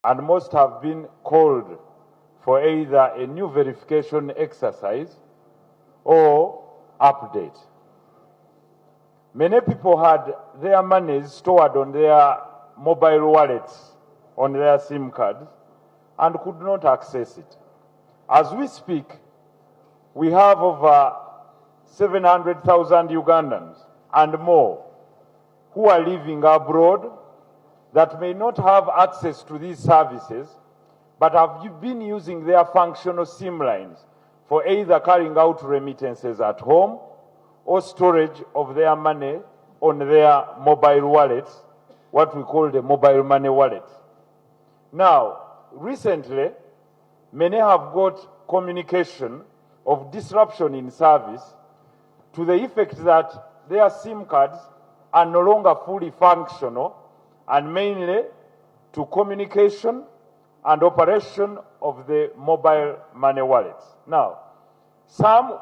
and most have been called for either a new verification exercise or update. Many people had their monies stored on their mobile wallets, on their SIM cards, and could not access it. As we speak, we have over 700,000 Ugandans and more who are living abroad that may not have access to these services, but have been using their functional SIM lines for either carrying out remittances at home or storage of their money on their mobile wallets, what we call the mobile money wallet. Now, recently, many have got communication of disruption in service to the effect that their SIM cards are no longer fully functional, and mainly to communication and operation of the mobile money wallets. Now, some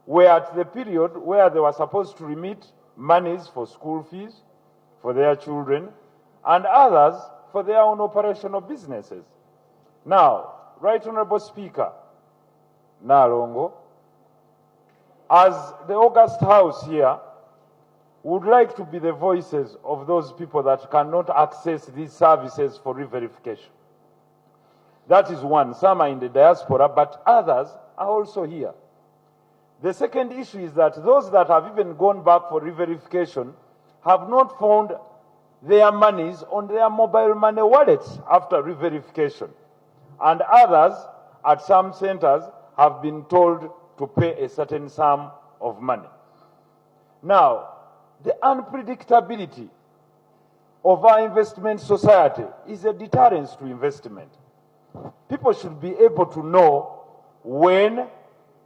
were at the period where they were supposed to remit monies for school fees for their children, and others for their own operational businesses. Now, Right Honorable Speaker Nalongo, as the August House here, would like to be the voices of those people that cannot access these services for re-verification. That is one. Some are in the diaspora, but others are also here. The second issue is that those that have even gone back for re-verification have not found their monies on their mobile money wallets after re-verification. And others at some centers have been told to pay a certain sum of money. Now, the unpredictability of our investment society is a deterrence to investment. People should be able to know when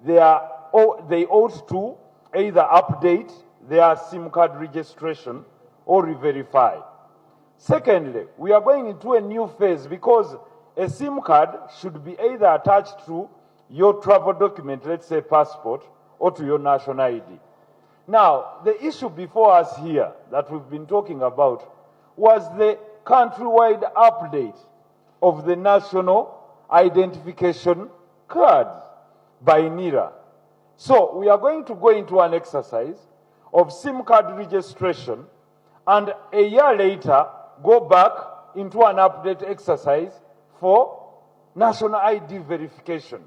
they ought to either update their SIM card registration or re-verify. Secondly, we are going into a new phase because a SIM card should be either attached to your travel document, let's say passport, or to your national ID. Now, the issue before us here that we've been talking about was the countrywide update of the national identification cards by NIRA. So we are going to go into an exercise of SIM card registration and a year later go back into an update exercise for national ID verification.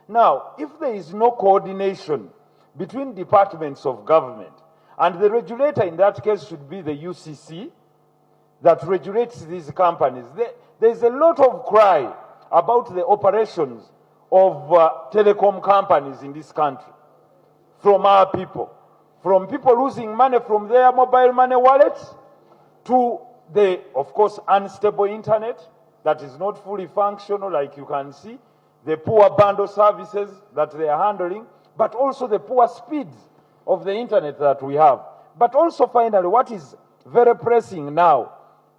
Now, if there is no coordination between departments of government, and the regulator in that case should be the UCC that regulates these companies, there is a lot of cry about the operations of telecom companies in this country from our people, from people losing money from their mobile money wallets to the, of course, unstable internet that is not fully functional, like you can see, the poor bundle services that they are handling, but also the poor speeds of the internet that we have. But also finally, what is very pressing now,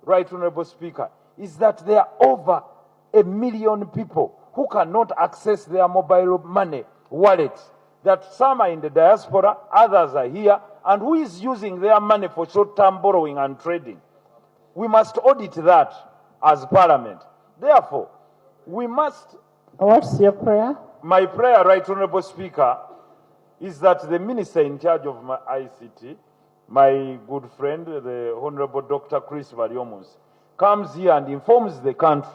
Right Honorable Speaker, is that there are over 1 million people who cannot access their mobile money wallets, that some are in the diaspora, others are here, and who is using their money for short-term borrowing and trading. We must audit that as Parliament. Therefore, we must... What's your prayer? My prayer, Right Honorable Speaker, is that the Minister in charge of my ICT, my good friend, the Honorable Dr. Chris Bariomus, comes here and informs the country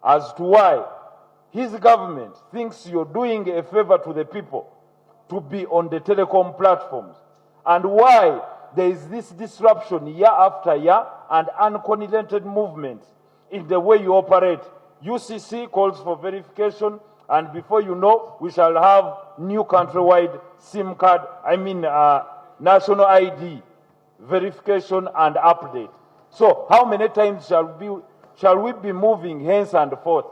as to why his government thinks you're doing a favor to the people to be on the telecom platforms, and why there is this disruption year after year and uncoordinated movement in the way you operate. UCC calls for verification, and before you know, we shall have new countrywide SIM card, national ID verification and update. So how many times shall we be moving hence and forth?